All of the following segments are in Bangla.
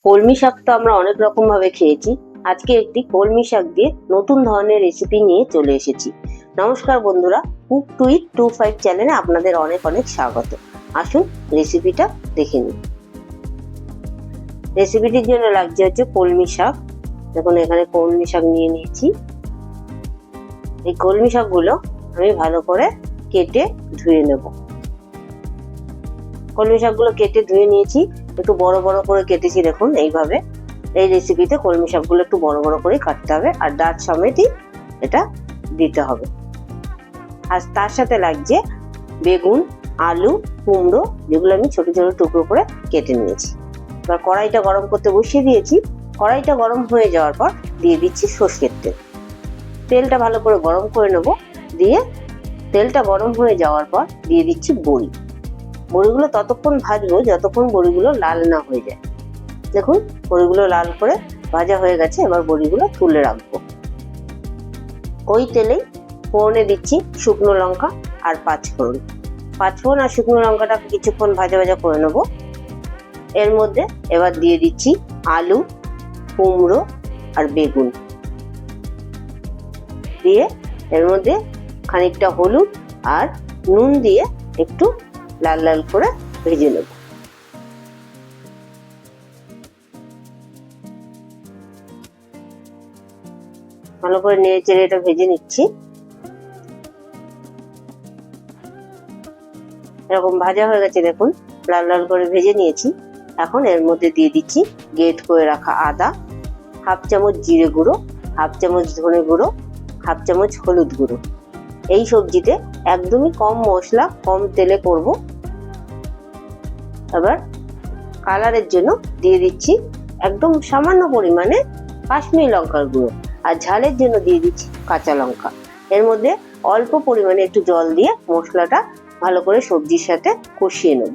কলমি শাক তো আমরা অনেক রকম ভাবে খেয়েছি। আজকে একটি কলমি শাক দিয়ে নতুন ধরনের রেসিপি নিয়ে চলে এসেছি। নমস্কার বন্ধুরা, কুক টু ইট 25 চ্যানেলে আপনাদের অনেক অনেক স্বাগত। আসুন রেসিপিটা দেখে নিন। রেসিপিটির জন্য লাগছে হচ্ছে কলমি শাক। দেখুন এখানে কলমি শাক নিয়ে নিয়েছি। এই কলমি শাকগুলো আমি ভালো করে কেটে ধুয়ে নেব। কলমি শাকগুলো কেটে ধুয়ে নিয়েছি, একটু বড় বড় করে কেটেছি। দেখুন এইভাবে এই রেসিপিতে কলমি শাকগুলো একটু বড় বড় করে কাটতে হবে, আর ডাঁট সমেতই এটা দিতে হবে। আর তার সাথে লাগছে বেগুন, আলু, কুমড়ো, যেগুলো আমি ছোট ছোট টুকরো করে কেটে নিয়েছি। এবার কড়াইটা গরম করতে বসিয়ে দিয়েছি। কড়াইটা গরম হয়ে যাওয়ার পর দিয়ে দিচ্ছি সর্ষের তেল। তেলটা ভালো করে গরম করে নেব। দিয়ে তেলটা গরম হয়ে যাওয়ার পর দিয়ে দিচ্ছি বড়ি। বড়িগুলো ততক্ষণ ভাজবো যতক্ষণ বড়িগুলো লাল না হয়ে যায়। দেখুন বড়িগুলো লাল করে ভাজা হয়ে গেছে। এবার বড়িগুলো তুলে রাখবো। ওই তেলেই ফোড়নে দিচ্ছি শুকনো লঙ্কা আর পাঁচফোড়ন। পাঁচফোড়ন আর শুকনো লঙ্কাটা কিছুক্ষণ ভাজা ভাজা করে নেবো। এর মধ্যে এবার দিয়ে দিচ্ছি আলু, কুমড়ো আর বেগুন। দিয়ে এর মধ্যে খানিকটা হলুদ আর নুন দিয়ে একটু লাল লাল করে ভেজে নেব। ভালো করে নেড়ে চেড়ে এটা ভেজে নিচ্ছি। এরকম ভাজা হয়ে গেছে, দেখুন লাল লাল করে ভেজে নিয়েছি। এখন এর মধ্যে দিয়ে দিচ্ছি গ্রেট করে রাখা আদা, হাফ চামচ জিরে গুঁড়ো, হাফ চামচ ধনে গুঁড়ো, হাফ চামচ হলুদ গুঁড়ো। এই সবজিতে একদমই কম মশলা, কম তেলে করব। এবার কালারের জন্য দিয়ে দিচ্ছি একদম সামান্য পরিমাণে কাশ্মীরি লঙ্কার গুঁড়ো, আর ঝালের জন্য দিয়ে দিচ্ছি কাঁচা লঙ্কা। এর মধ্যে অল্প পরিমাণে একটু জল দিয়ে মশলাটা ভালো করে সবজির সাথে কষিয়ে নেব।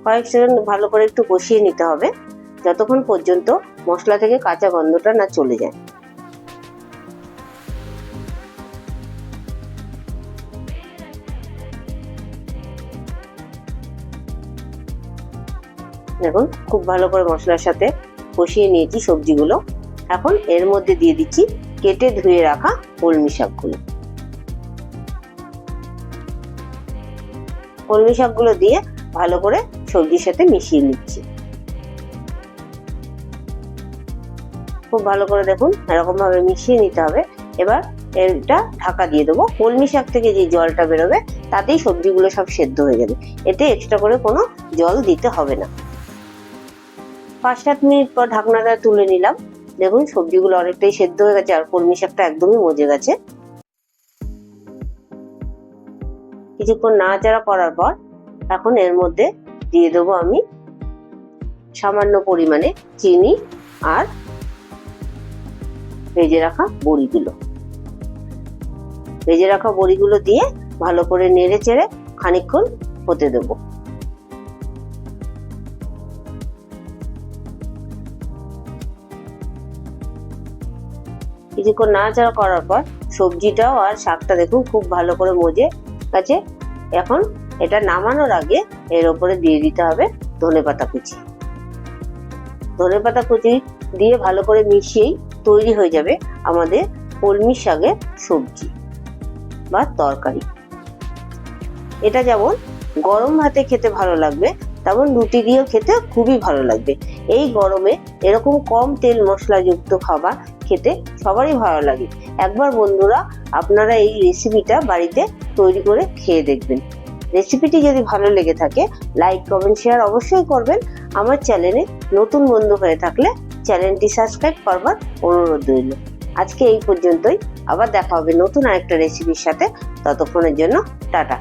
কয়েক সেকেন্ড ভালো করে একটু কষিয়ে নিতে হবে, যতক্ষণ পর্যন্ত মশলা থেকে কাঁচা গন্ধটা না চলে যায়। দেখুন খুব ভালো করে মশলার সাথে কষিয়ে নিয়েছি সবজিগুলো। এখন এর মধ্যে দিয়ে দিচ্ছি কেটে ধুয়ে রাখা কলমি শাকগুলো। কলমি শাকগুলো দিয়ে ভালো করে সবজির সাথে মিশিয়ে নিচ্ছি। খুব ভালো করে দেখুন এরকম ভাবে মিশিয়ে নিতে হবে। এবার এটা ঢাকা দিয়ে দেবো। কলমি শাক থেকে যে জলটা বেরোবে তাতেই সবজিগুলো সব সেদ্ধ হয়ে যাবে। এতে এক্সট্রা করে কোনো জল দিতে হবে না। 5-7 মিনিট পর ঢাকনাটা তুলে নিলাম। দেখুন সবজিগুলো অনেকটাই সেদ্ধ হয়ে গেছে, আর কলমি শাকটা একদমই মজে গেছে। কিছুক্ষণ নাড়াচাড়া করার পর এখন এর মধ্যে দিয়ে দেবো আমি সামান্য পরিমাণে চিনি আর ভেজে রাখা বড়িগুলো। ভেজে রাখা বড়িগুলো দিয়ে ভালো করে নেড়ে চেড়ে খানিকক্ষণ হতে দেবো। কিছুক্ষণ নাড়াচাড়া করার পর সবজিটাও আর শাকটা দেখুন খুব ভালো করে মজে গেছে। এখন এটা নামানোর আগে এর ওপরে দিয়ে দিতে হবে ধনেপাতা কুচি। ধনেপাতা কুচি দিয়ে ভালো করে মিশিয়েই তৈরি হয়ে যাবে আমাদের কলমি শাকের সবজি বা তরকারি। এটা যেমন গরম ভাতে খেতে ভালো লাগবে, তেমন রুটি দিয়েও খেতে খুবই ভালো লাগবে। এই গরমে এরকম কম তেল মশলাযুক্ত খাবার খেতে সবারই ভালো লাগে। একবার বন্ধুরা আপনারা এই রেসিপিটা বাড়িতে তৈরি করে খেয়ে দেখবেন। রেসিপিটি যদি ভালো লেগে থাকে লাইক, কমেন্ট, শেয়ার অবশ্যই করবেন। আমার চ্যানেলে নতুন বন্ধু হয়ে থাকলে চ্যানেলটি সাবস্ক্রাইব করবার অনুরোধ রইল। আজকে এই পর্যন্তই। আবার দেখা হবে নতুন আরেকটা রেসিপির সাথে। ততক্ষণের জন্য টাটা।